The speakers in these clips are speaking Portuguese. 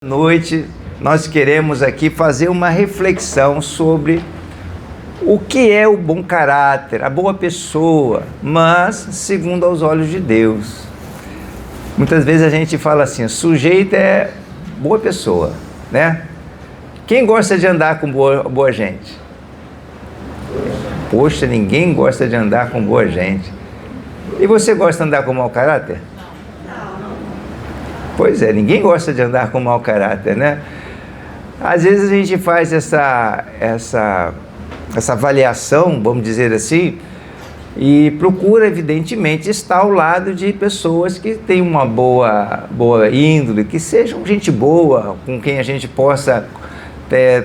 Noite nós queremos aqui fazer uma reflexão sobre o que é o bom caráter, a boa pessoa, mas segundo aos olhos de Deus. Muitas vezes a gente fala assim, sujeito é boa pessoa, né? Quem gosta de andar com boa gente? Poxa, ninguém gosta de andar com boa gente. E você gosta de andar com mau caráter? Pois é, ninguém gosta de andar com mau caráter, né? Às vezes a gente faz essa avaliação, vamos dizer assim, e procura, evidentemente, estar ao lado de pessoas que têm uma boa índole, que sejam gente boa, com quem a gente possa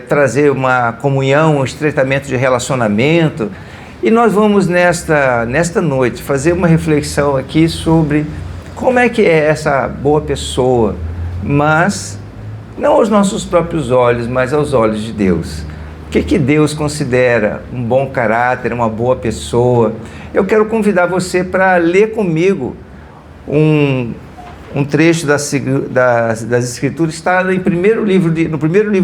trazer uma comunhão, um estreitamento de relacionamento. E nós vamos, nesta noite, fazer uma reflexão aqui sobre como é que é essa boa pessoa, mas não aos nossos próprios olhos, mas aos olhos de Deus. O que Deus considera um bom caráter, uma boa pessoa? Eu quero convidar você para ler comigo um trecho das Escrituras, está no primeiro livro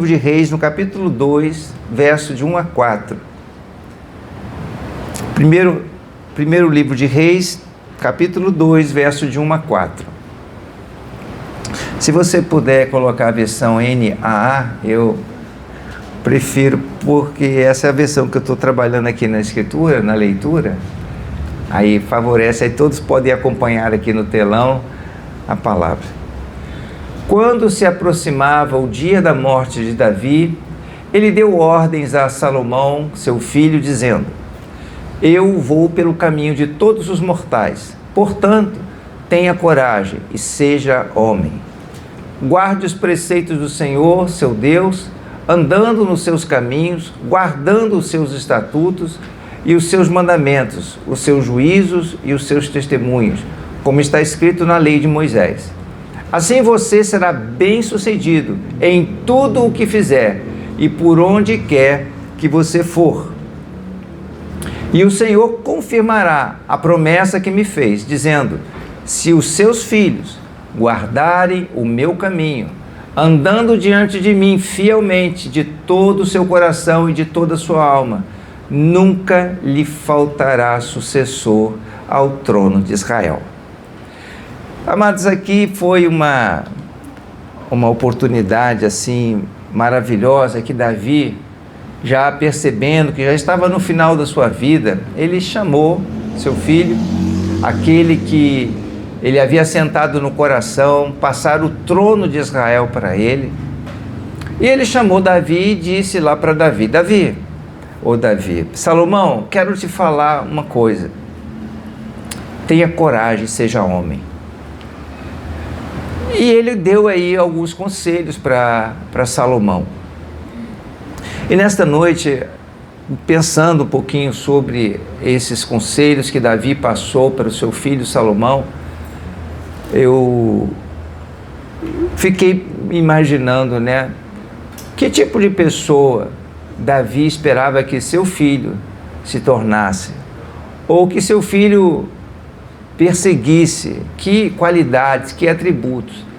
de Reis, no capítulo 2, verso de 1 a 4. Primeiro livro de Reis, capítulo 2, verso de 1 a 4. Se você puder colocar a versão NAA, eu prefiro, porque essa é a versão que eu estou trabalhando aqui na escritura, na leitura. Aí favorece, aí todos podem acompanhar aqui no telão a palavra. Quando se aproximava o dia da morte de Davi, ele deu ordens a Salomão, seu filho, dizendo: eu vou pelo caminho de todos os mortais, portanto, tenha coragem e seja homem. Guarde os preceitos do Senhor, seu Deus, andando nos seus caminhos, guardando os seus estatutos e os seus mandamentos, os seus juízos e os seus testemunhos, como está escrito na lei de Moisés. Assim você será bem-sucedido em tudo o que fizer e por onde quer que você for. E o Senhor confirmará a promessa que me fez, dizendo: se os seus filhos guardarem o meu caminho, andando diante de mim fielmente, de todo o seu coração e de toda a sua alma, nunca lhe faltará sucessor ao trono de Israel. Amados, aqui foi uma oportunidade assim maravilhosa que Davi, já percebendo que já estava no final da sua vida, ele chamou seu filho, aquele que ele havia sentado no coração, passar o trono de Israel para ele. E ele chamou Davi e disse lá para Davi: Davi, Salomão, quero te falar uma coisa. Tenha coragem, seja homem. E ele deu aí alguns conselhos para Salomão. E nesta noite, pensando um pouquinho sobre esses conselhos que Davi passou para o seu filho Salomão, eu fiquei imaginando, né? Que tipo de pessoa Davi esperava que seu filho se tornasse? Ou que seu filho perseguisse? Que qualidades, que atributos?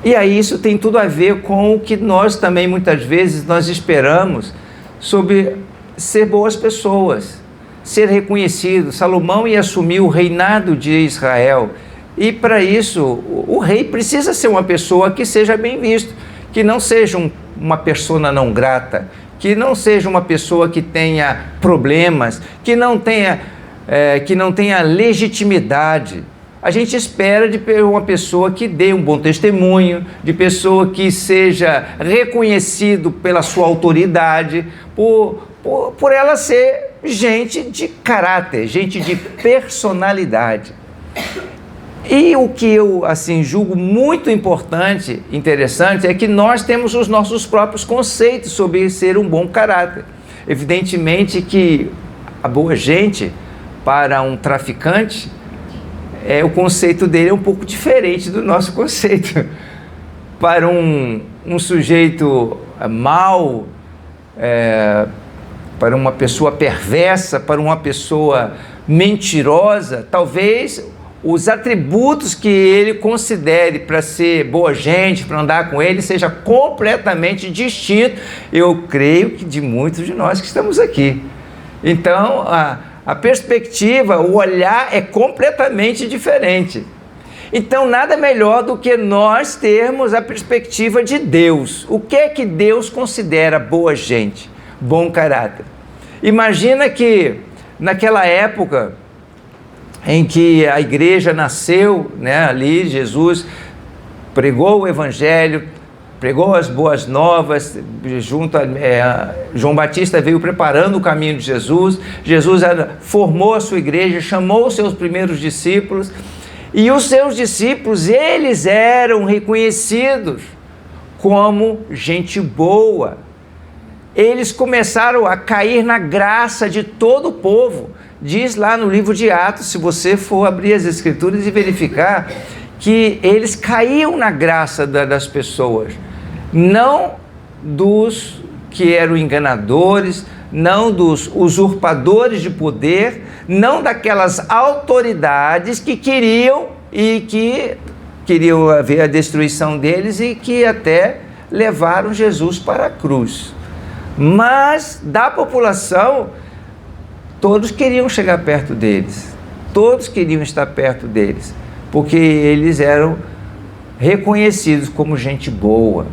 E aí isso tem tudo a ver com o que nós também muitas vezes nós esperamos sobre ser boas pessoas, ser reconhecido. Salomão ia assumir o reinado de Israel e para isso o rei precisa ser uma pessoa que seja bem visto, que não seja uma persona não grata, que não seja uma pessoa que tenha problemas, que não tenha legitimidade. A gente espera de uma pessoa que dê um bom testemunho, de pessoa que seja reconhecido pela sua autoridade, por ela ser gente de caráter, gente de personalidade. E o que eu julgo muito importante, interessante, é que nós temos os nossos próprios conceitos sobre ser um bom caráter. Evidentemente que a boa gente, para um traficante, o conceito dele é um pouco diferente do nosso conceito. Para um sujeito mau, para uma pessoa perversa, para uma pessoa mentirosa, talvez os atributos que ele considere para ser boa gente, para andar com ele, seja completamente distinto, eu creio que de muitos de nós que estamos aqui. Então, a perspectiva, o olhar é completamente diferente. Então, nada melhor do que nós termos a perspectiva de Deus. O que é que Deus considera boa gente, bom caráter? Imagina que naquela época em que a igreja nasceu, né, ali Jesus pregou o evangelho, pregou as boas novas, João Batista veio preparando o caminho de Jesus, Jesus formou a sua igreja, chamou os seus primeiros discípulos, e os seus discípulos, eles eram reconhecidos como gente boa. Eles começaram a cair na graça de todo o povo. Diz lá no livro de Atos, se você for abrir as escrituras e verificar, que eles caíam na graça das pessoas, não dos que eram enganadores, não dos usurpadores de poder, não daquelas autoridades que queriam ver a destruição deles e que até levaram Jesus para a cruz. Mas da população, todos queriam chegar perto deles, todos queriam estar perto deles, porque eles eram reconhecidos como gente boa.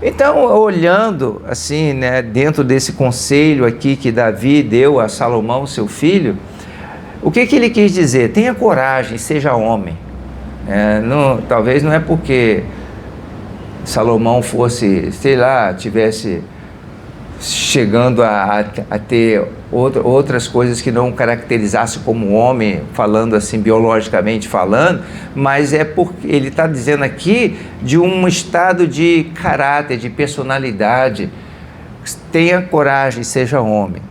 Então, olhando assim, né, dentro desse conselho aqui que Davi deu a Salomão, seu filho, o que ele quis dizer? Tenha coragem, seja homem. Talvez não é porque Salomão fosse, sei lá, tivesse chegando a ter outras coisas que não caracterizasse como homem, falando assim, biologicamente falando, mas é porque ele está dizendo aqui de um estado de caráter, de personalidade. Tenha coragem, seja homem.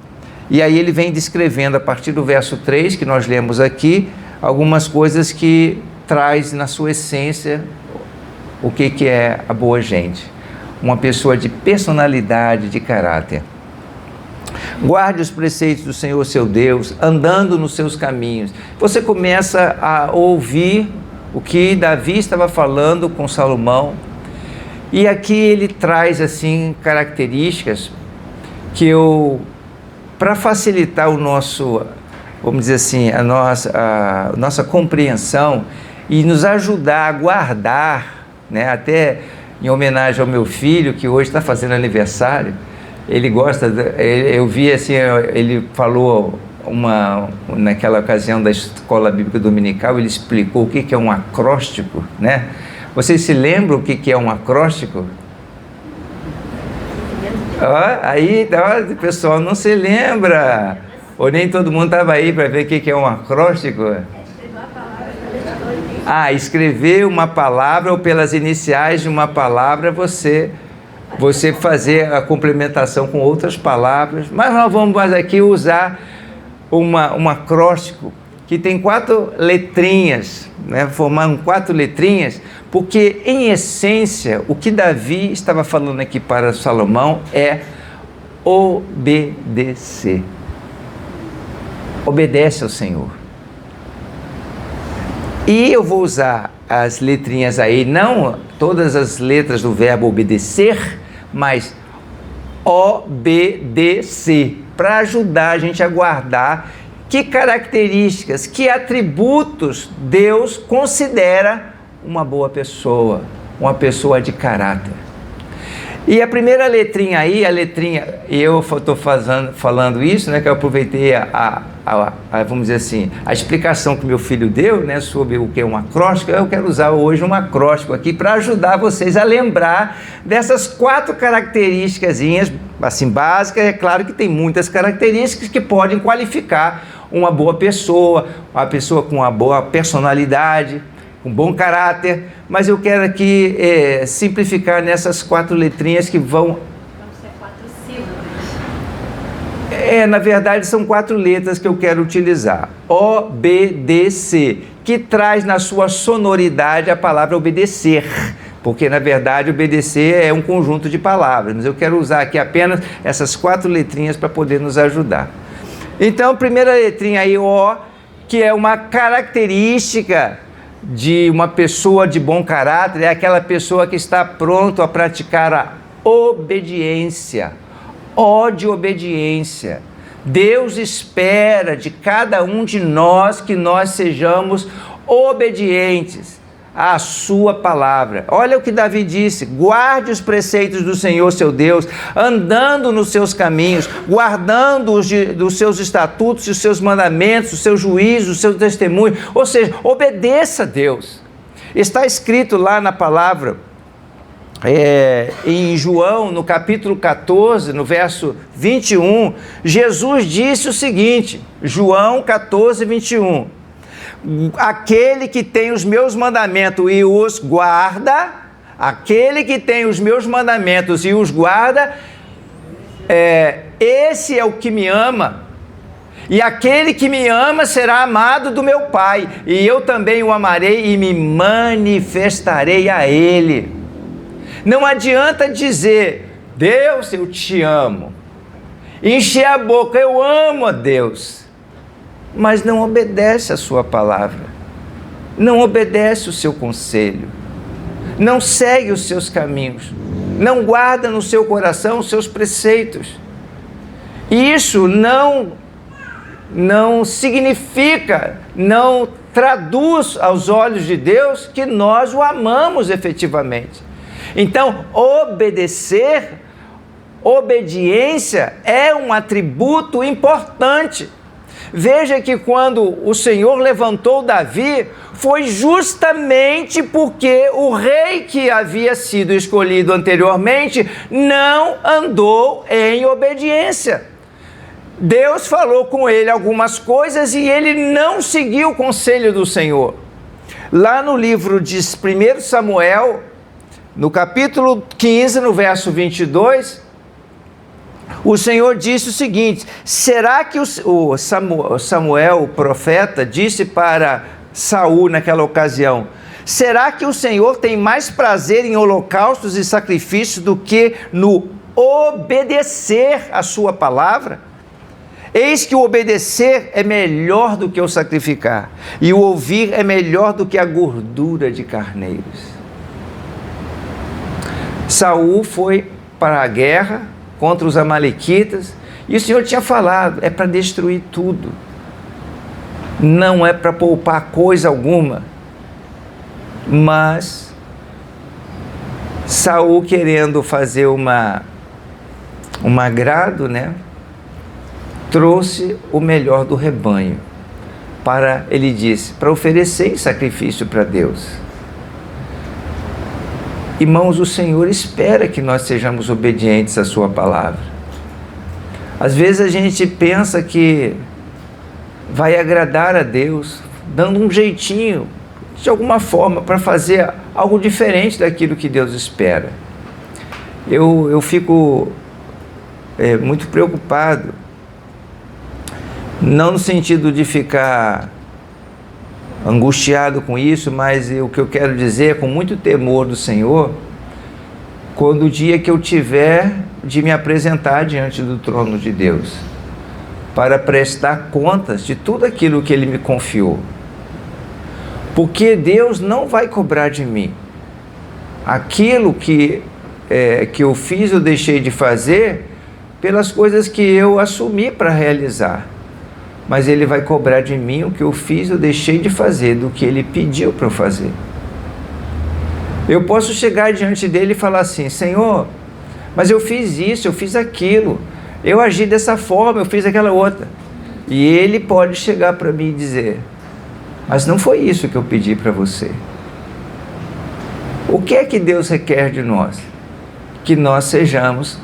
E aí ele vem descrevendo, a partir do verso 3, que nós lemos aqui, algumas coisas que traz na sua essência o que é a boa gente. Uma pessoa de personalidade, de caráter. Guarde os preceitos do Senhor seu Deus, andando nos seus caminhos. Você começa a ouvir o que Davi estava falando com Salomão, e aqui ele traz assim características que para facilitar o nosso, vamos dizer assim, a nossa compreensão e nos ajudar a guardar, né, até em homenagem ao meu filho, que hoje está fazendo aniversário. Ele gosta, eu vi assim, ele falou naquela ocasião da escola bíblica dominical, ele explicou o que é um acróstico, né? Vocês se lembram o que é um acróstico? Aí o pessoal não se lembra, ou nem todo mundo estava aí para ver o que é um acróstico. Escrever uma palavra ou pelas iniciais de uma palavra, você fazer a complementação com outras palavras. Mas nós vamos aqui usar um acróstico que tem 4 letrinhas, né? Formando 4 letrinhas, porque em essência o que Davi estava falando aqui para Salomão é obedecer. Obedece ao Senhor. E eu vou usar as letrinhas aí, não todas as letras do verbo obedecer, mas obedecer, para ajudar a gente a guardar que características, que atributos Deus considera uma boa pessoa, uma pessoa de caráter. E a primeira letrinha aí, eu estou falando isso, né, que eu aproveitei vamos dizer assim, a explicação que meu filho deu, né, sobre o que é um acróstico. Eu quero usar hoje um acróstico aqui para ajudar vocês a lembrar dessas 4 características, assim, básicas. É claro que tem muitas características que podem qualificar uma boa pessoa, uma pessoa com uma boa personalidade, com bom caráter, mas eu quero aqui simplificar nessas 4 letrinhas que vão ser 4 sílabas. Na verdade são 4 letras que eu quero utilizar. Obedecer, que traz na sua sonoridade a palavra obedecer, porque na verdade obedecer é um conjunto de palavras, mas eu quero usar aqui apenas essas 4 letrinhas para poder nos ajudar. Então, primeira letrinha aí, O, que é uma característica de uma pessoa de bom caráter, é aquela pessoa que está pronto a praticar a obediência. Ó de obediência. Deus espera de cada um de nós que nós sejamos obedientes à sua palavra. Olha o que Davi disse: guarde os preceitos do Senhor seu Deus, andando nos seus caminhos, guardando dos seus estatutos, os seus mandamentos, os seus juízos, o seu testemunho. Ou seja, obedeça a Deus. Está escrito lá na palavra, em João, no capítulo 14, no verso 21, Jesus disse o seguinte, João 14, 21, aquele que tem os meus mandamentos e os guarda, aquele que tem os meus mandamentos e os guarda, esse é o que me ama, e aquele que me ama será amado do meu Pai, e eu também o amarei e me manifestarei a ele. Não adianta dizer, Deus, eu te amo, encher a boca, eu amo a Deus, mas não obedece a sua palavra, não obedece o seu conselho, não segue os seus caminhos, não guarda no seu coração os seus preceitos. Isso não significa, não traduz aos olhos de Deus que nós o amamos efetivamente. Então, obediência é um atributo importante. Veja que quando o Senhor levantou Davi, foi justamente porque o rei que havia sido escolhido anteriormente não andou em obediência. Deus falou com ele algumas coisas e ele não seguiu o conselho do Senhor. Lá no livro de 1 Samuel, no capítulo 15, no verso 22, o Senhor disse o seguinte: será que o Samuel, o profeta, disse para Saul naquela ocasião, será que o Senhor tem mais prazer em holocaustos e sacrifícios do que no obedecer a sua palavra? Eis que o obedecer é melhor do que o sacrificar, e o ouvir é melhor do que a gordura de carneiros. Saul foi para a guerra contra os amalequitas, e o Senhor tinha falado, é para destruir tudo, não é para poupar coisa alguma. Mas Saul, querendo fazer um agrado, né, trouxe o melhor do rebanho, ele disse, para oferecer em sacrifício para Deus. Irmãos, o Senhor espera que nós sejamos obedientes à sua palavra. Às vezes a gente pensa que vai agradar a Deus, dando um jeitinho, de alguma forma, para fazer algo diferente daquilo que Deus espera. Eu fico muito preocupado, não no sentido de ficar angustiado com isso, mas o que eu quero dizer é com muito temor do Senhor, quando o dia que eu tiver de me apresentar diante do trono de Deus, para prestar contas de tudo aquilo que Ele me confiou. Porque Deus não vai cobrar de mim aquilo que eu fiz ou deixei de fazer pelas coisas que eu assumi para realizar. Mas Ele vai cobrar de mim o que eu fiz ou deixei de fazer, do que Ele pediu para eu fazer. Eu posso chegar diante dEle e falar assim, Senhor, mas eu fiz isso, eu fiz aquilo, eu agi dessa forma, eu fiz aquela outra. E Ele pode chegar para mim e dizer, mas não foi isso que eu pedi para você. O que é que Deus requer de nós? Que nós sejamos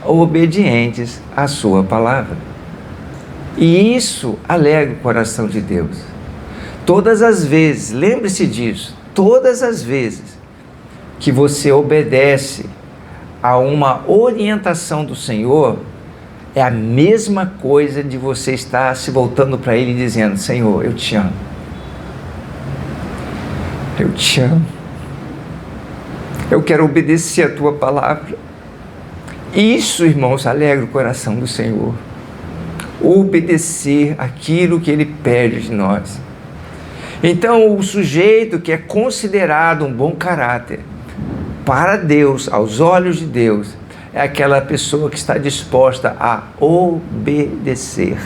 obedientes à sua palavra. E isso alegra o coração de Deus. Todas as vezes, lembre-se disso, todas as vezes que você obedece a uma orientação do Senhor, é a mesma coisa de você estar se voltando para Ele e dizendo, Senhor, eu te amo. Eu te amo. Eu quero obedecer a Tua palavra. Isso, irmãos, alegra o coração do Senhor. obedecer aquilo que Ele pede de nós. Então, o sujeito que é considerado um bom caráter para Deus, aos olhos de Deus, é aquela pessoa que está disposta a obedecer.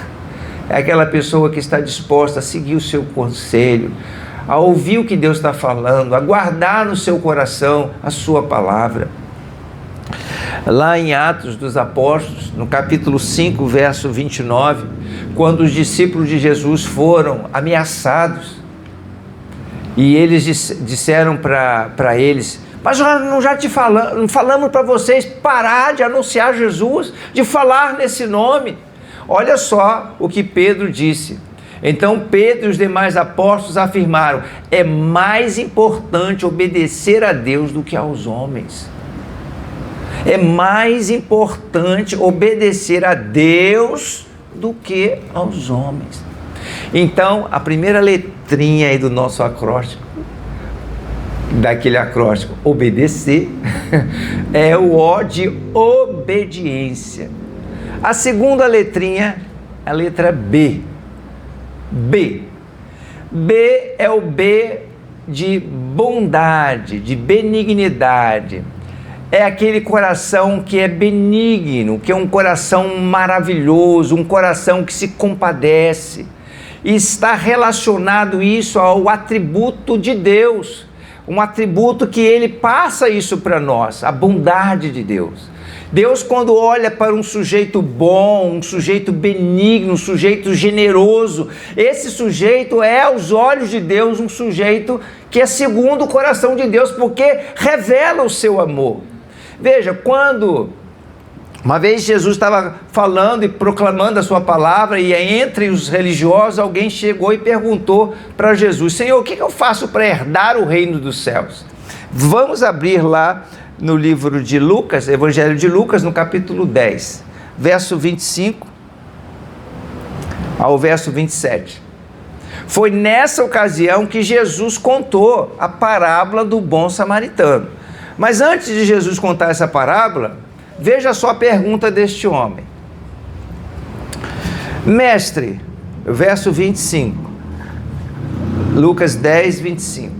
É aquela pessoa que está disposta a seguir o seu conselho, a ouvir o que Deus está falando, a guardar no seu coração a sua palavra. Lá em Atos dos Apóstolos, no capítulo 5, verso 29, quando os discípulos de Jesus foram ameaçados, e eles disseram para eles: mas nós já falamos para vocês parar de anunciar Jesus, de falar nesse nome. Olha só o que Pedro disse. Então Pedro e os demais apóstolos afirmaram: é mais importante obedecer a Deus do que aos homens. É mais importante obedecer a Deus do que aos homens. Então, a primeira letrinha aí do nosso acróstico, daquele acróstico obedecer, é o O de obediência. A segunda letrinha é a letra B. B. B é o B de bondade, de benignidade. É aquele coração que é benigno, que é um coração maravilhoso, um coração que se compadece. E está relacionado isso ao atributo de Deus, um atributo que Ele passa isso para nós, a bondade de Deus. Deus, quando olha para um sujeito bom, um sujeito benigno, um sujeito generoso, esse sujeito é, aos olhos de Deus, um sujeito que é segundo o coração de Deus, porque revela o seu amor. Veja, quando uma vez Jesus estava falando e proclamando a sua palavra, e entre os religiosos alguém chegou e perguntou para Jesus: Senhor, o que eu faço para herdar o reino dos céus? Vamos abrir lá no livro de Lucas, Evangelho de Lucas, no capítulo 10, verso 25 ao verso 27. Foi nessa ocasião que Jesus contou a parábola do bom samaritano. Mas antes de Jesus contar essa parábola, veja só a pergunta deste homem. Mestre, verso 25, Lucas 10, 25.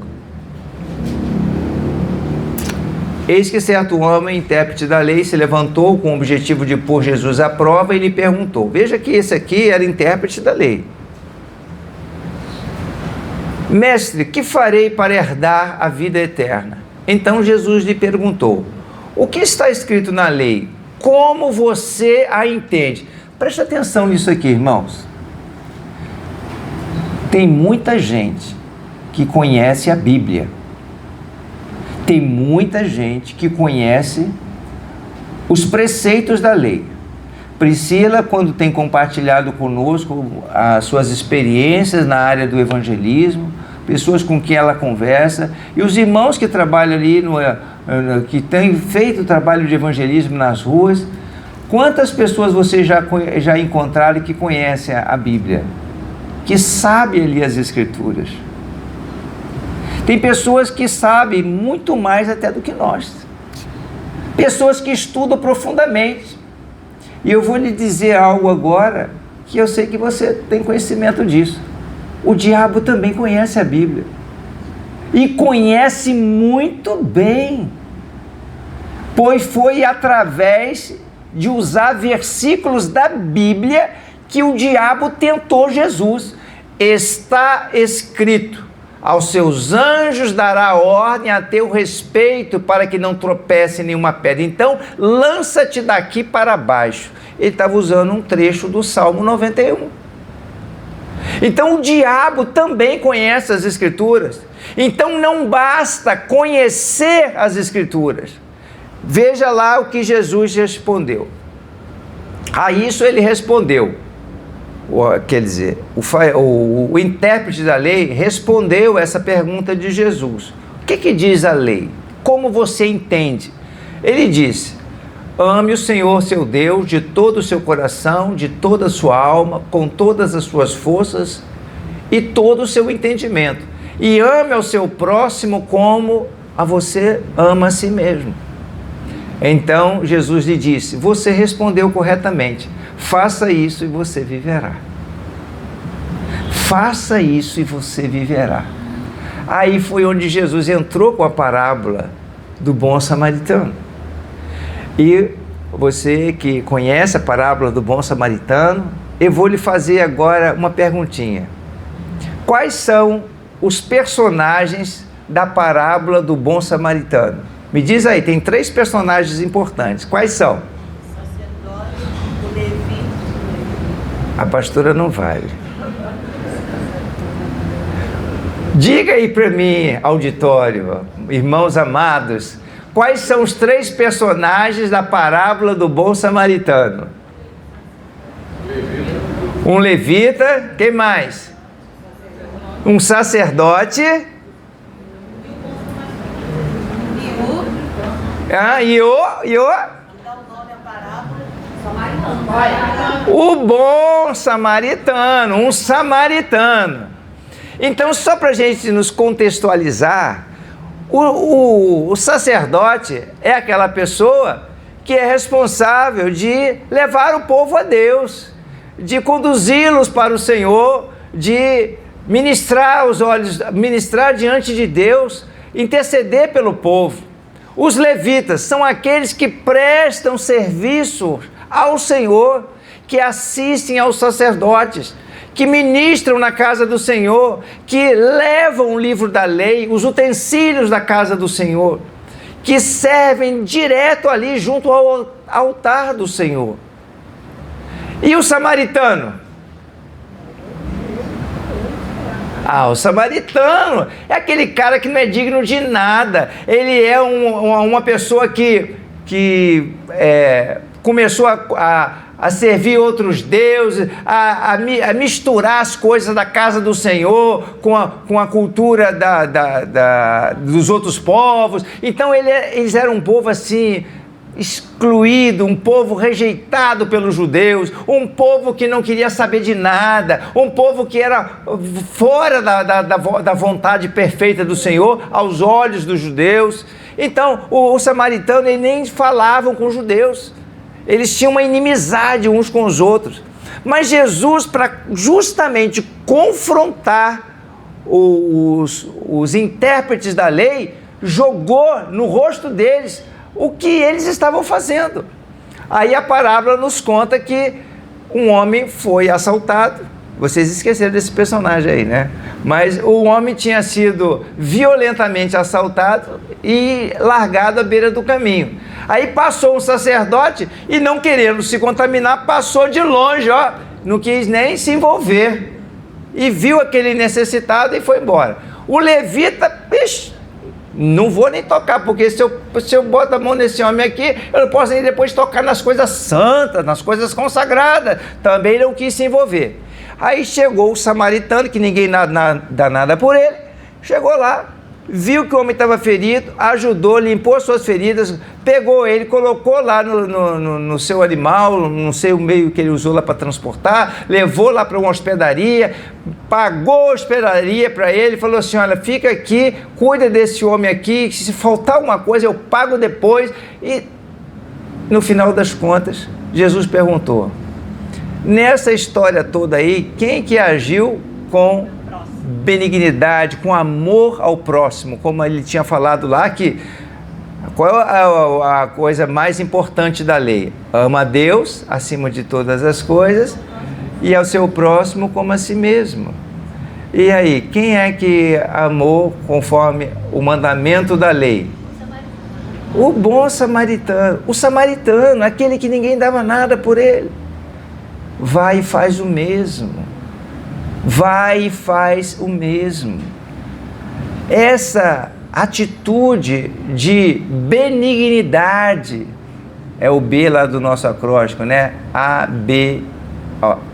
Eis que certo homem, intérprete da lei, se levantou com o objetivo de pôr Jesus à prova e lhe perguntou. Veja que esse aqui era intérprete da lei. Mestre, que farei para herdar a vida eterna? Então Jesus lhe perguntou: o que está escrito na lei? Como você a entende? Preste atenção nisso aqui, irmãos. Tem muita gente que conhece a Bíblia. Tem muita gente que conhece os preceitos da lei. Priscila, quando tem compartilhado conosco as suas experiências na área do evangelismo, pessoas com quem ela conversa, e os irmãos que trabalham ali, que têm feito o trabalho de evangelismo nas ruas, quantas pessoas vocês já encontraram que conhecem a Bíblia, que sabem ali as Escrituras? Tem pessoas que sabem muito mais até do que nós, pessoas que estudam profundamente, e eu vou lhe dizer algo agora, que eu sei que você tem conhecimento disso. O diabo também conhece a Bíblia, e conhece muito bem, pois foi através de usar versículos da Bíblia que o diabo tentou Jesus. Está escrito: aos seus anjos dará ordem a teu respeito, para que não tropece em nenhuma pedra. Então, lança-te daqui para baixo. Ele estava usando um trecho do Salmo 91. Então, o diabo também conhece as Escrituras. Então, não basta conhecer as Escrituras. Veja lá o que Jesus respondeu. A isso ele respondeu. Quer dizer, o intérprete da lei respondeu essa pergunta de Jesus. O que diz a lei? Como você entende? Ele disse: ame o Senhor seu Deus de todo o seu coração, de toda a sua alma, com todas as suas forças e todo o seu entendimento. E ame ao seu próximo como a você ama a si mesmo. Então Jesus lhe disse: você respondeu corretamente. Faça isso e você viverá. Faça isso e você viverá. Aí foi onde Jesus entrou com a parábola do bom samaritano. E você que conhece a parábola do bom samaritano, eu vou lhe fazer agora uma perguntinha. Quais são os personagens da parábola do bom samaritano? Me diz aí, tem 3 personagens importantes. Quais são? O sacerdote, o levita. A pastora não vale. Diga aí para mim, auditório, irmãos amados, quais são os 3 personagens da parábola do bom samaritano? Um levita, quem mais? Um sacerdote. O bom samaritano, um samaritano. Então, só para a gente nos contextualizar, o sacerdote é aquela pessoa que é responsável de levar o povo a Deus, de conduzi-los para o Senhor, de ministrar os olhos, ministrar diante de Deus, interceder pelo povo. Os levitas são aqueles que prestam serviço ao Senhor, que assistem aos sacerdotes, que ministram na casa do Senhor, que levam o livro da lei, os utensílios da casa do Senhor, que servem direto ali junto ao altar do Senhor. E o samaritano? O samaritano é aquele cara que não é digno de nada. Ele é uma pessoa que começou a servir outros deuses, a misturar as coisas da casa do Senhor com a cultura dos outros povos. Então eles eram um povo assim, excluído, um povo rejeitado pelos judeus, um povo que não queria saber de nada, um povo que era fora da vontade perfeita do Senhor aos olhos dos judeus. Então o samaritano, eles nem falavam com os judeus, eles tinham uma inimizade uns com os outros. Mas Jesus, para justamente confrontar os intérpretes da lei, jogou no rosto deles o que eles estavam fazendo. Aí a parábola nos conta que um homem foi assaltado. Vocês esqueceram desse personagem aí, né? Mas o homem tinha sido violentamente assaltado e largado à beira do caminho. Aí passou um sacerdote e, não querendo se contaminar, passou de longe, não quis nem se envolver. E viu aquele necessitado e foi embora. O levita, não vou nem tocar, porque se eu boto a mão nesse homem aqui, eu não posso nem depois tocar nas coisas santas, nas coisas consagradas. Também não quis se envolver. Aí chegou o samaritano, que ninguém dá nada por ele, chegou lá, viu que o homem estava ferido, ajudou, limpou suas feridas, pegou ele, colocou lá no seu animal, não sei o meio que ele usou lá para transportar, levou lá para uma hospedaria, pagou a hospedaria para ele, falou assim: olha, fica aqui, cuida desse homem aqui, se faltar alguma coisa eu pago depois. E no final das contas, Jesus perguntou: nessa história toda aí, quem que agiu com benignidade, com amor ao próximo? Como ele tinha falado lá, que qual é a coisa mais importante da lei? Ama a Deus acima de todas as coisas e ao seu próximo como a si mesmo. E aí, quem é que amou conforme o mandamento da lei? O bom samaritano. O samaritano, aquele que ninguém dava nada por ele. Vai e faz o mesmo. Vai e faz o mesmo. Essa atitude de benignidade, é o B lá do nosso acróstico, né? A-B,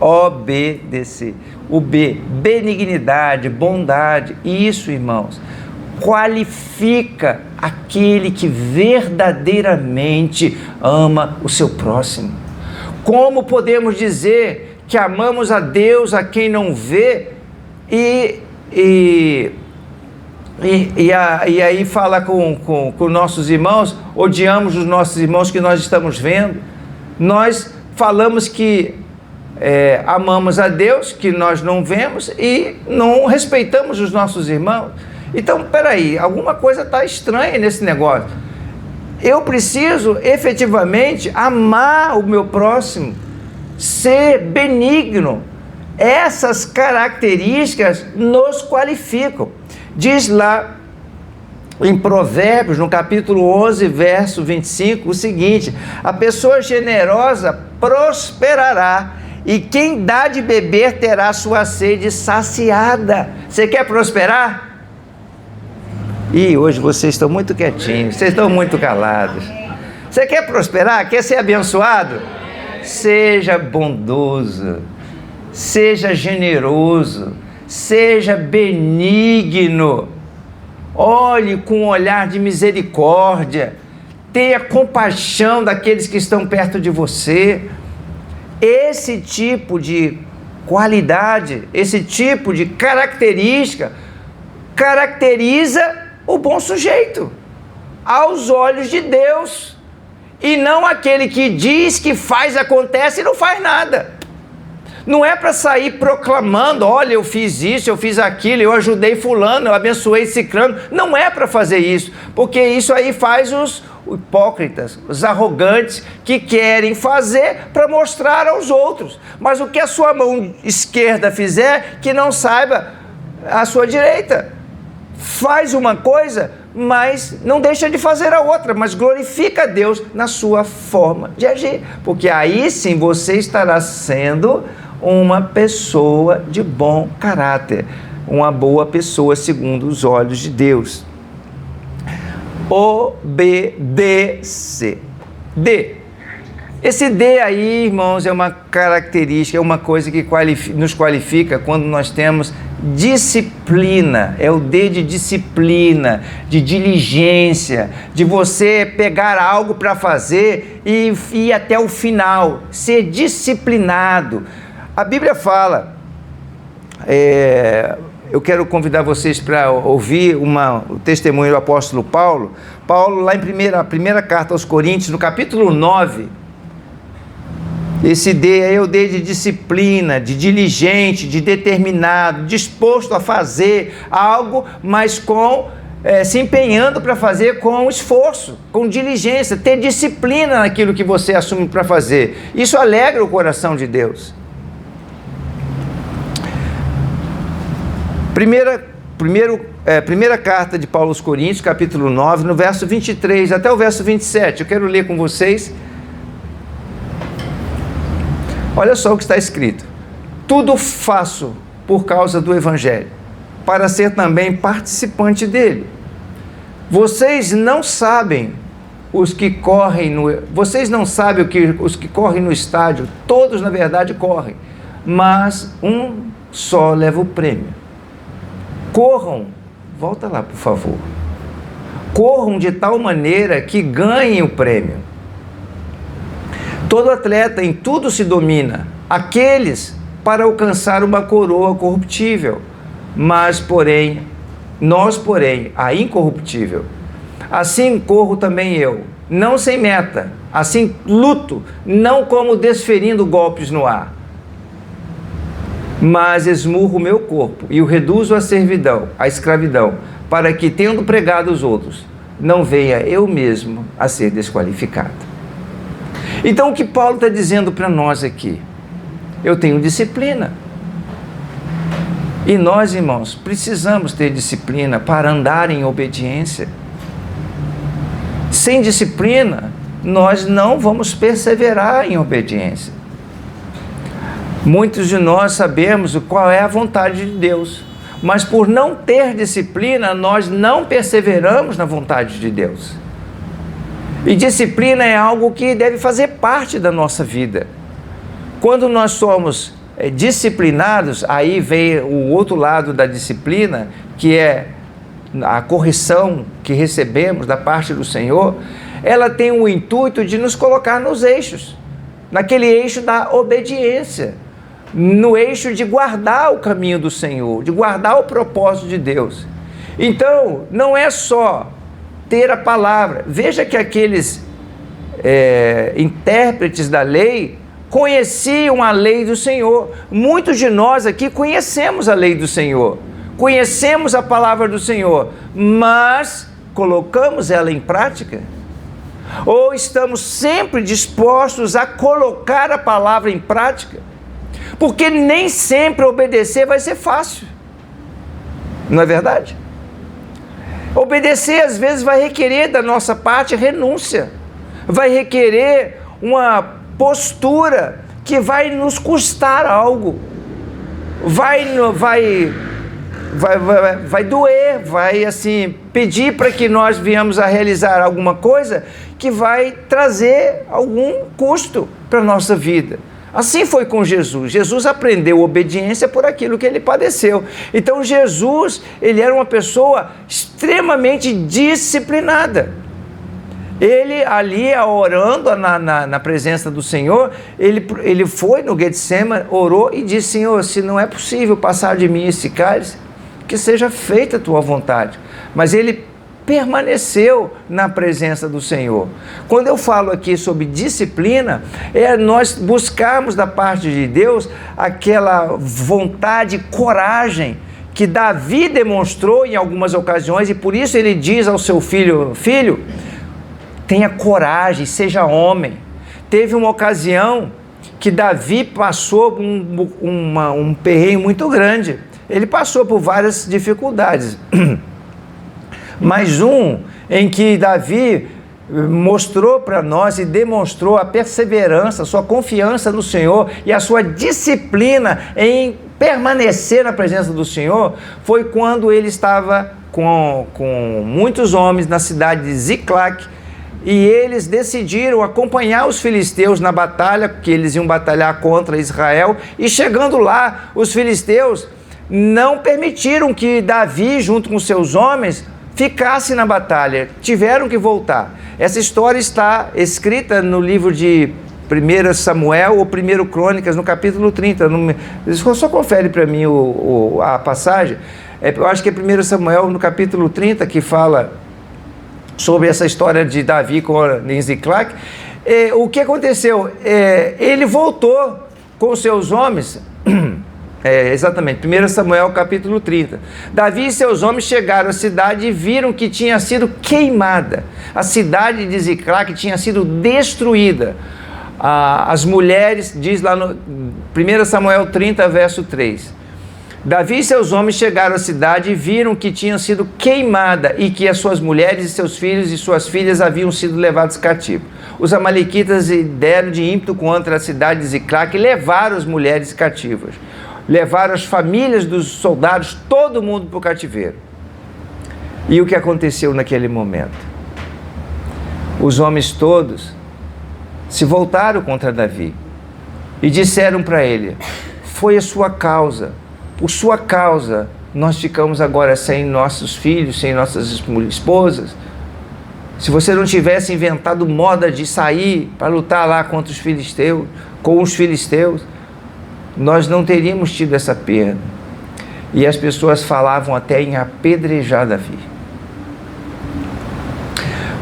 O-B-D-C. O B, benignidade, bondade. Isso, irmãos, qualifica aquele que verdadeiramente ama o seu próximo. Como podemos dizer que amamos a Deus a quem não vê e aí fala com nossos irmãos, odiamos os nossos irmãos que nós estamos vendo? Nós falamos que amamos a Deus, que nós não vemos, e não respeitamos os nossos irmãos. Então, peraí, alguma coisa está estranha nesse negócio. Eu preciso efetivamente amar o meu próximo, ser benigno. Essas características nos qualificam. Diz lá em Provérbios, no capítulo 11, verso 25, o seguinte: a pessoa generosa prosperará, e quem dá de beber terá sua sede saciada. Você quer prosperar? E hoje vocês estão muito quietinhos, vocês estão muito calados. Você quer prosperar? Quer ser abençoado? Seja bondoso, seja generoso, seja benigno, olhe com um olhar de misericórdia, tenha compaixão daqueles que estão perto de você. Esse tipo de qualidade, esse tipo de característica, caracteriza o bom sujeito aos olhos de Deus, e não aquele que diz que faz, acontece e não faz nada. Não é para sair proclamando: olha, eu fiz isso, eu fiz aquilo, eu ajudei fulano, eu abençoei ciclano. Não é para fazer isso, porque isso aí faz os hipócritas, os arrogantes, que querem fazer para mostrar aos outros. Mas o que a sua mão esquerda fizer, que não saiba a sua direita. Faz uma coisa, mas não deixa de fazer a outra, mas glorifica a Deus na sua forma de agir, porque aí sim você estará sendo uma pessoa de bom caráter, uma boa pessoa segundo os olhos de Deus. Obedecer. D. Esse D aí, irmãos, é uma característica, é uma coisa que nos qualifica quando nós temos disciplina. É o D de disciplina, de diligência, de você pegar algo para fazer e ir até o final, ser disciplinado. A Bíblia fala, eu quero convidar vocês para ouvir o testemunho do apóstolo Paulo. Paulo, lá em primeira carta aos Coríntios, no capítulo 9, esse D é o D de disciplina, de diligente, de determinado, disposto a fazer algo, mas se empenhando para fazer com esforço, com diligência, ter disciplina naquilo que você assume para fazer. Isso alegra o coração de Deus. Primeira carta de Paulo aos Coríntios, capítulo 9, no verso 23 até o verso 27, eu quero ler com vocês. Olha só o que está escrito: tudo faço por causa do Evangelho, para ser também participante dele. Vocês não sabem os que correm os que correm no estádio, todos na verdade correm, mas um só leva o prêmio. Corram, volta lá por favor, corram de tal maneira que ganhem o prêmio. Todo atleta em tudo se domina, aqueles para alcançar uma coroa corruptível, nós, porém, a incorruptível. Assim corro também eu, não sem meta, assim luto, não como desferindo golpes no ar, mas esmurro o meu corpo e o reduzo à servidão, à escravidão, para que, tendo pregado os outros, não venha eu mesmo a ser desqualificado. Então, o que Paulo está dizendo para nós aqui? Eu tenho disciplina. E nós, irmãos, precisamos ter disciplina para andar em obediência. Sem disciplina, nós não vamos perseverar em obediência. Muitos de nós sabemos qual é a vontade de Deus, mas por não ter disciplina, nós não perseveramos na vontade de Deus. E disciplina é algo que deve fazer parte da nossa vida. Quando nós somos disciplinados, aí vem o outro lado da disciplina, que é a correção que recebemos da parte do Senhor. Ela tem o intuito de nos colocar nos eixos, naquele eixo da obediência, no eixo de guardar o caminho do Senhor, de guardar o propósito de Deus. Então, não é só ter a palavra. Veja que aqueles intérpretes da lei conheciam a lei do Senhor. Muitos de nós aqui conhecemos a lei do Senhor, conhecemos a palavra do Senhor, mas colocamos ela em prática? Ou estamos sempre dispostos a colocar a palavra em prática? Porque nem sempre obedecer vai ser fácil, não é verdade? Obedecer às vezes vai requerer da nossa parte renúncia, vai requerer uma postura que vai nos custar algo, vai doer, vai assim, pedir para que nós venhamos a realizar alguma coisa que vai trazer algum custo para a nossa vida. Assim foi com Jesus. Jesus aprendeu obediência por aquilo que ele padeceu. Então Jesus, ele era uma pessoa extremamente disciplinada. Ele ali, orando na presença do Senhor, ele foi no Getsêmani, orou e disse: Senhor, se não é possível passar de mim esse cálice, que seja feita a tua vontade. Mas ele permaneceu na presença do Senhor. Quando eu falo aqui sobre disciplina, é nós buscarmos da parte de Deus aquela vontade, coragem que Davi demonstrou em algumas ocasiões, e por isso ele diz ao seu filho: filho, tenha coragem, seja homem. Teve uma ocasião que Davi passou um perrengue muito grande. Ele passou por várias dificuldades. Mas em que Davi mostrou para nós e demonstrou a perseverança, a sua confiança no Senhor e a sua disciplina em permanecer na presença do Senhor, foi quando ele estava com muitos homens na cidade de Ziclac, e eles decidiram acompanhar os filisteus na batalha, que eles iam batalhar contra Israel, e chegando lá, os filisteus não permitiram que Davi, junto com seus homens, ficasse na batalha, tiveram que voltar. Essa história está escrita no livro de 1 Samuel ou 1 Crônicas, no capítulo 30. Só confere para mim a passagem. Eu acho que é 1 Samuel, no capítulo 30, que fala sobre essa história de Davi em Ziclac. O que aconteceu? Ele voltou com seus homens. Exatamente, 1 Samuel capítulo 30. Davi e seus homens chegaram à cidade e viram que tinha sido queimada. A cidade de Ziclac tinha sido destruída. As mulheres, diz lá no 1 Samuel 30, verso 3. Davi e seus homens chegaram à cidade e viram que tinha sido queimada e que as suas mulheres e seus filhos e suas filhas haviam sido levados cativos. Os amalequitas deram de ímpeto contra a cidade de Ziclac e levaram as mulheres cativas. Levaram as famílias dos soldados, todo mundo para o cativeiro. E o que aconteceu naquele momento? Os homens todos se voltaram contra Davi e disseram para ele: foi a sua causa, por sua causa nós ficamos agora sem nossos filhos, sem nossas esposas. Se você não tivesse inventado moda de sair para lutar lá contra os filisteus, com os filisteus, nós não teríamos tido essa perda. E as pessoas falavam até em apedrejar Davi.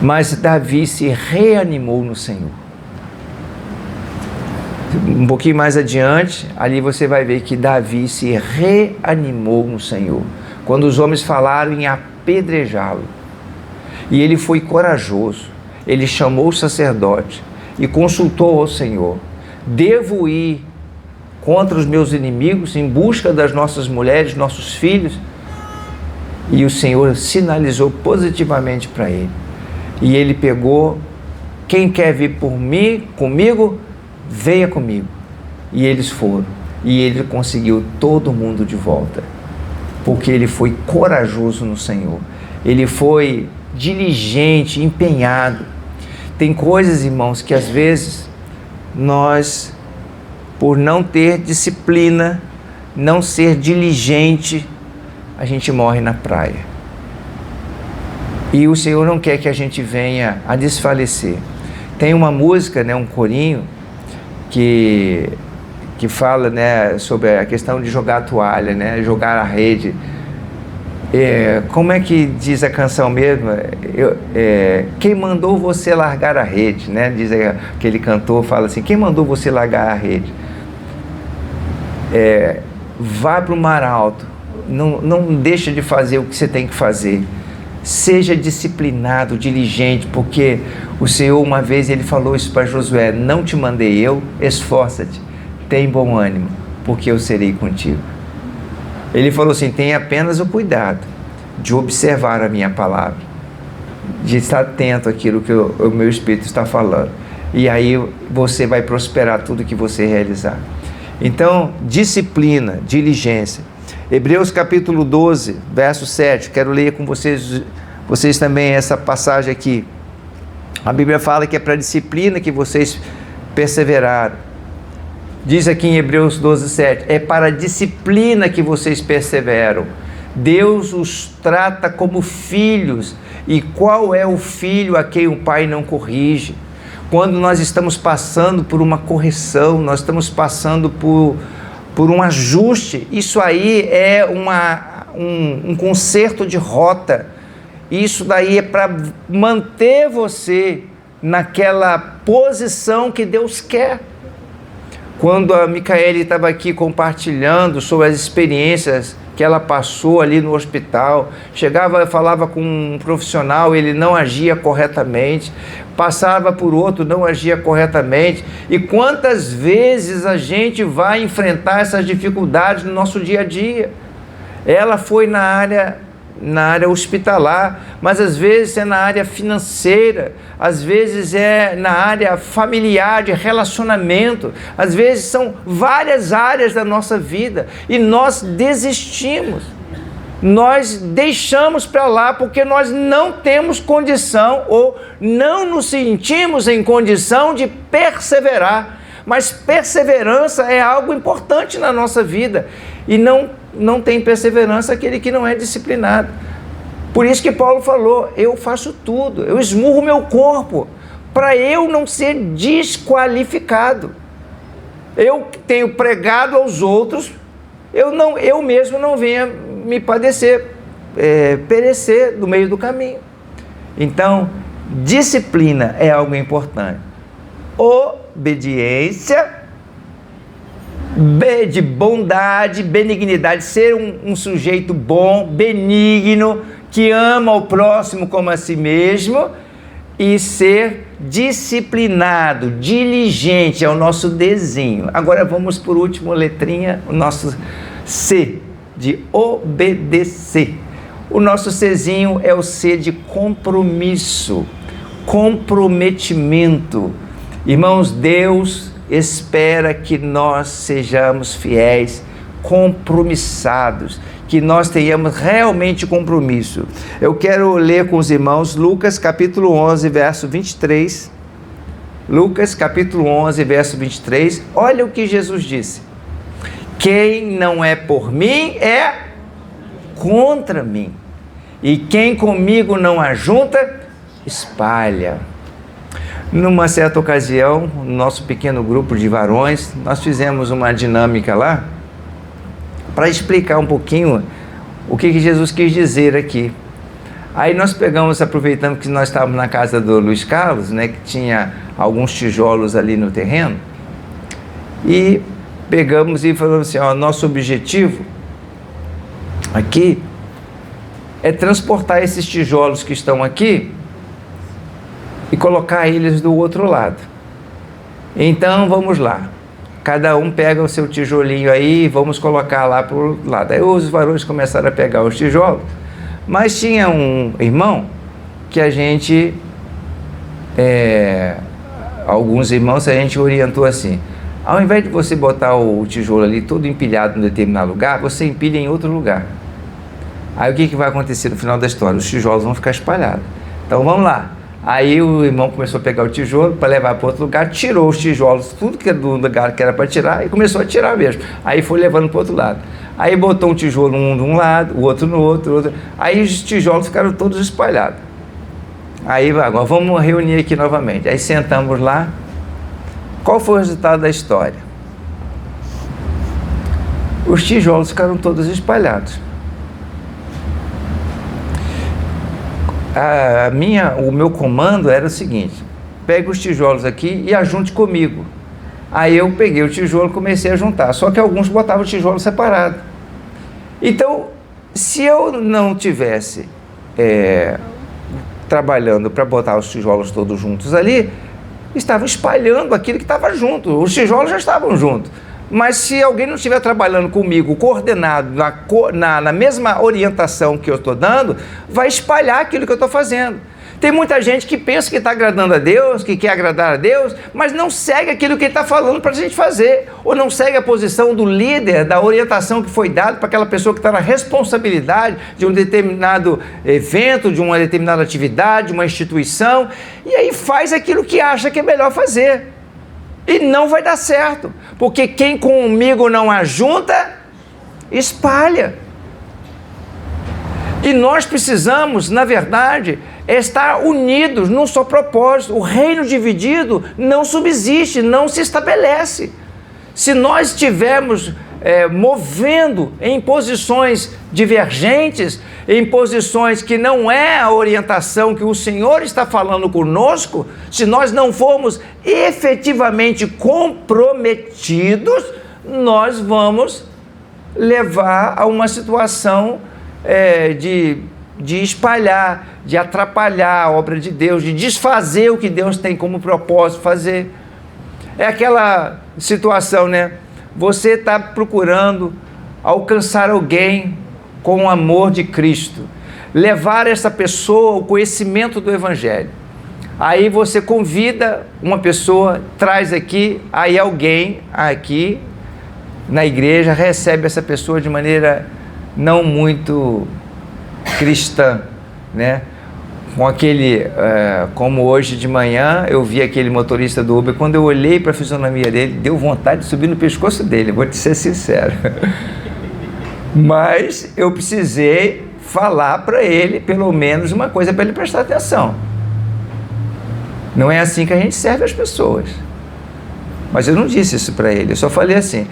Mas Davi se reanimou no Senhor. Um pouquinho mais adiante, ali você vai ver que Davi se reanimou no Senhor, quando os homens falaram em apedrejá-lo. E ele foi corajoso, ele chamou o sacerdote e consultou ao Senhor: devo ir contra os meus inimigos, em busca das nossas mulheres, nossos filhos? E o Senhor sinalizou positivamente para ele. E ele pegou: quem quer vir por mim, comigo, venha comigo. E eles foram. E ele conseguiu todo mundo de volta. Porque ele foi corajoso no Senhor. Ele foi diligente, empenhado. Tem coisas, irmãos, que às vezes nós, por não ter disciplina, não ser diligente, a gente morre na praia. E o Senhor não quer que a gente venha a desfalecer. Tem uma música, um corinho, que fala, sobre a questão de jogar a toalha, jogar a rede. Como é que diz a canção mesmo? Quem mandou você largar a rede, né? Diz aquele cantor, fala assim, quem mandou você largar a rede? Vá para o mar alto, não deixa de fazer o que você tem que fazer, seja disciplinado, diligente, porque o Senhor uma vez ele falou isso para Josué, não te mandei eu, esforça-te, tem bom ânimo, porque eu serei contigo. Ele falou assim, tenha apenas o cuidado de observar a minha palavra, de estar atento àquilo que o meu Espírito está falando, e aí você vai prosperar tudo que você realizar. Então, disciplina, diligência. Hebreus capítulo 12, verso 7, quero ler com vocês também essa passagem aqui. A Bíblia fala que é para a disciplina que vocês perseveraram. Diz aqui em Hebreus 12, 7, é para a disciplina que vocês perseveram. Deus os trata como filhos. E qual é o filho a quem o pai não corrige? Quando nós estamos passando por uma correção, nós estamos passando por um ajuste, isso aí é um conserto de rota. Isso daí é para manter você naquela posição que Deus quer. Quando a Micaele estava aqui compartilhando sobre as experiências que ela passou ali no hospital, chegava e falava com um profissional, ele não agia corretamente, passava por outro, não agia corretamente, e quantas vezes a gente vai enfrentar essas dificuldades no nosso dia a dia? Ela foi na área hospitalar, mas às vezes é na área financeira, às vezes é na área familiar, de relacionamento, às vezes são várias áreas da nossa vida e nós desistimos, nós deixamos para lá porque nós não temos condição ou não nos sentimos em condição de perseverar. Mas perseverança é algo importante na nossa vida e não tem perseverança aquele que não é disciplinado. Por isso que Paulo falou, eu faço tudo, eu esmurro meu corpo para eu não ser desqualificado. Eu tenho pregado aos outros, eu mesmo não venha me padecer, perecer no meio do caminho. Então, disciplina é algo importante. Obediência, de bondade, benignidade, ser um sujeito bom, benigno, que ama o próximo como a si mesmo, e ser disciplinado, diligente, é o nosso Dzinho. Agora vamos por último, letrinha, o nosso C, de obedecer. O nosso Czinho é o C de compromisso, comprometimento. Irmãos, Deus espera que nós sejamos fiéis, compromissados, que nós tenhamos realmente compromisso. Eu quero ler com os irmãos Lucas capítulo 11, verso 23. Lucas capítulo 11, verso 23. Olha o que Jesus disse. Quem não é por mim é contra mim. E quem comigo não ajunta, espalha. Numa certa ocasião, no nosso pequeno grupo de varões, nós fizemos uma dinâmica lá para explicar um pouquinho o que Jesus quis dizer aqui. Aí nós pegamos, aproveitando que nós estávamos na casa do Luiz Carlos, né, que tinha alguns tijolos ali no terreno, e pegamos e falamos assim, ó, nosso objetivo aqui é transportar esses tijolos que estão aqui e colocar eles do outro lado. Então vamos lá, cada um pega o seu tijolinho aí e vamos colocar lá para o lado. Aí os varões começaram a pegar os tijolos, mas tinha um irmão que a gente, alguns irmãos a gente orientou assim, ao invés de você botar o tijolo ali todo empilhado em determinado lugar, você empilha em outro lugar. Aí o que vai acontecer no final da história? Os tijolos vão ficar espalhados. Então vamos lá. Aí o irmão começou a pegar o tijolo para levar para outro lugar, tirou os tijolos, tudo que era do lugar que era para tirar, e começou a tirar mesmo. Aí foi levando para o outro lado. Aí botou um tijolo um de um lado, o outro no outro. Aí os tijolos ficaram todos espalhados. Aí agora vamos reunir aqui novamente. Aí sentamos lá. Qual foi o resultado da história? Os tijolos ficaram todos espalhados. o meu comando era o seguinte: pegue os tijolos aqui e ajunte comigo. Aí eu peguei o tijolo e comecei a juntar, só que alguns botavam o tijolo separado. Então, se eu não tivesse trabalhando para botar os tijolos todos juntos ali, estava espalhando aquilo que estava junto, os tijolos já estavam juntos. Mas se alguém não estiver trabalhando comigo, coordenado, na mesma orientação que eu estou dando, vai espalhar aquilo que eu estou fazendo. Tem muita gente que pensa que está agradando a Deus, que quer agradar a Deus, mas não segue aquilo que Ele está falando para a gente fazer, ou não segue a posição do líder, da orientação que foi dada para aquela pessoa que está na responsabilidade de um determinado evento, de uma determinada atividade, de uma instituição, e aí faz aquilo que acha que é melhor fazer. E não vai dar certo, porque quem comigo não ajunta, espalha. E nós precisamos, na verdade, estar unidos num só propósito. O reino dividido não subsiste, não se estabelece. Se nós estivermos movendo em posições divergentes, em posições que não é a orientação que o Senhor está falando conosco, se nós não formos efetivamente comprometidos, nós vamos levar a uma situação de espalhar, de atrapalhar a obra de Deus, de desfazer o que Deus tem como propósito fazer. É aquela situação, né? Você está procurando alcançar alguém com o amor de Cristo, levar essa pessoa ao conhecimento do Evangelho. Aí você convida uma pessoa, traz aqui, aí alguém aqui na igreja recebe essa pessoa de maneira não muito cristã, né? Com aquele, como hoje de manhã eu vi aquele motorista do Uber, quando eu olhei para a fisionomia dele, deu vontade de subir no pescoço dele, vou te ser sincero. Mas eu precisei falar para ele pelo menos uma coisa para ele prestar atenção. Não é assim que a gente serve as pessoas. Mas eu não disse isso para ele, eu só falei assim: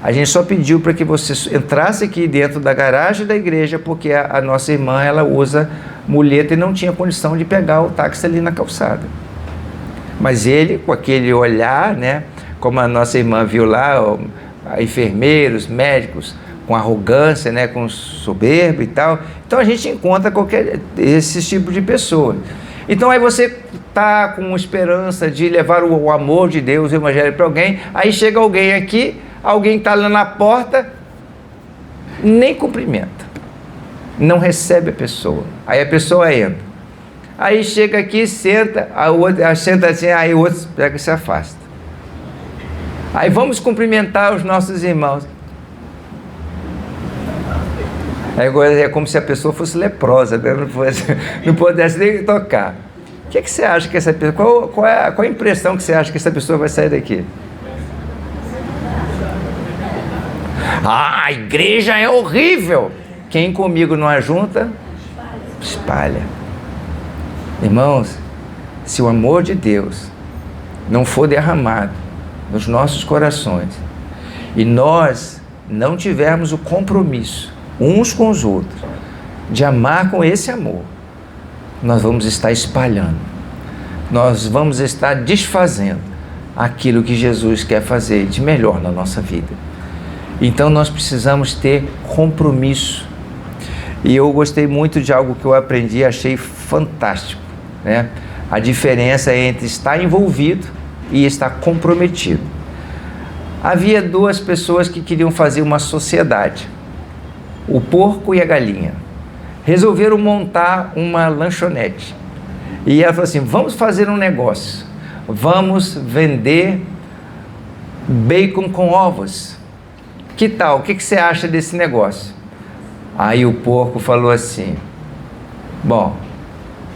a gente só pediu para que você entrasse aqui dentro da garagem da igreja, porque a nossa irmã, ela usa muleta e não tinha condição de pegar o táxi ali na calçada. Mas ele, com aquele olhar, né, como a nossa irmã viu lá, enfermeiros, médicos, com arrogância, né, com soberba e tal. Então a gente encontra esse tipo de pessoa. Então aí você está com esperança de levar o amor de Deus, o Evangelho para alguém, aí chega alguém aqui, alguém está lá na porta, nem cumprimenta, não recebe a pessoa, aí a pessoa entra, aí chega aqui, senta, a outra senta assim, aí o outro pega e se afasta. Aí vamos cumprimentar os nossos irmãos. É como se a pessoa fosse leprosa, né? Não pudesse nem tocar. O que você acha que essa pessoa... Qual é a impressão que você acha que essa pessoa vai sair daqui? A igreja é horrível. Quem comigo não ajunta, espalha. Irmãos, se o amor de Deus não for derramado nos nossos corações e nós não tivermos o compromisso uns com os outros de amar com esse amor, nós vamos estar espalhando, nós vamos estar desfazendo aquilo que Jesus quer fazer de melhor na nossa vida. Então nós precisamos ter compromisso. E eu gostei muito de algo que eu aprendi e achei fantástico, né? A diferença entre estar envolvido e estar comprometido. Havia duas pessoas que queriam fazer uma sociedade, o porco e a galinha. Resolveram montar uma lanchonete. E ela falou assim: vamos fazer um negócio, vamos vender bacon com ovos. Que tal? O que você acha desse negócio? Aí o porco falou assim: bom,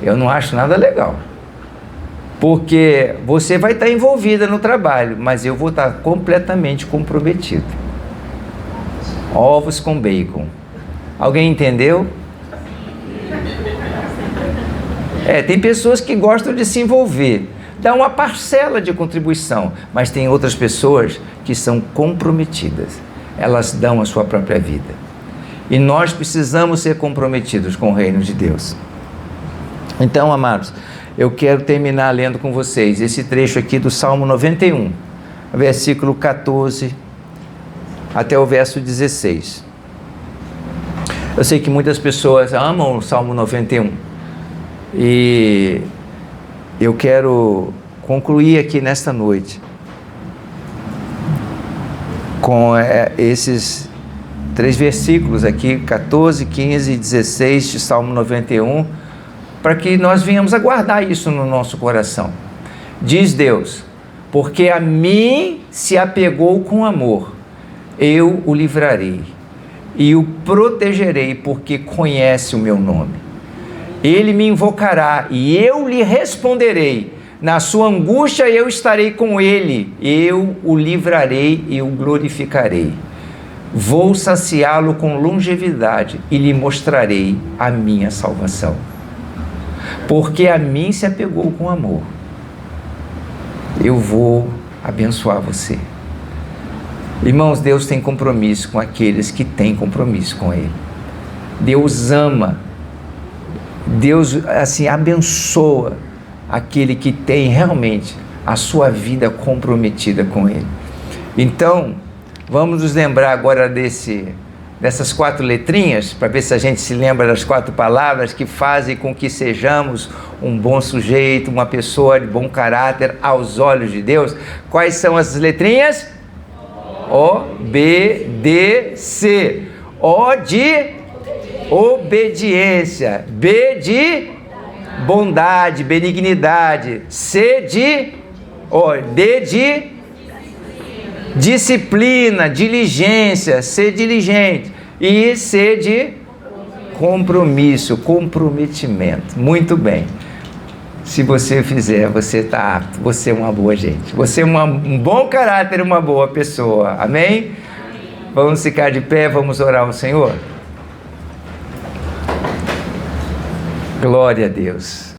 eu não acho nada legal, porque você vai estar envolvida no trabalho, mas eu vou estar completamente comprometido. Ovos com bacon. Alguém entendeu? Tem pessoas que gostam de se envolver, dá uma parcela de contribuição, mas tem outras pessoas que são comprometidas, elas dão a sua própria vida. E nós precisamos ser comprometidos com o reino de Deus. Então, amados, eu quero terminar lendo com vocês esse trecho aqui do Salmo 91, versículo 14 até o verso 16. Eu sei que muitas pessoas amam o Salmo 91 e eu quero concluir aqui nesta noite com esses 3 versículos aqui, 14, 15 e 16 de Salmo 91, para que nós venhamos a guardar isso no nosso coração. Diz Deus: porque a mim se apegou com amor, eu o livrarei e o protegerei, porque conhece o meu nome. Ele me invocará e eu lhe responderei. Na sua angústia eu estarei com ele, eu o livrarei e o glorificarei. Vou saciá-lo com longevidade e lhe mostrarei a minha salvação. Porque a mim se apegou com amor, eu vou abençoar você. Irmãos, Deus tem compromisso com aqueles que têm compromisso com Ele. Deus ama, Deus assim abençoa aquele que tem realmente a sua vida comprometida com Ele. Então, vamos nos lembrar agora dessas 4 letrinhas, para ver se a gente se lembra das 4 palavras que fazem com que sejamos um bom sujeito, uma pessoa de bom caráter aos olhos de Deus. Quais são essas letrinhas? O-B-D-C. O de obediência, B de bondade, benignidade, D de disciplina, diligência, ser diligente, e C de compromisso, comprometimento. Muito bem. Se você fizer, você está apto, você é uma boa gente, você é um bom caráter, uma boa pessoa. Amém? Vamos ficar de pé, vamos orar ao Senhor. Glória a Deus.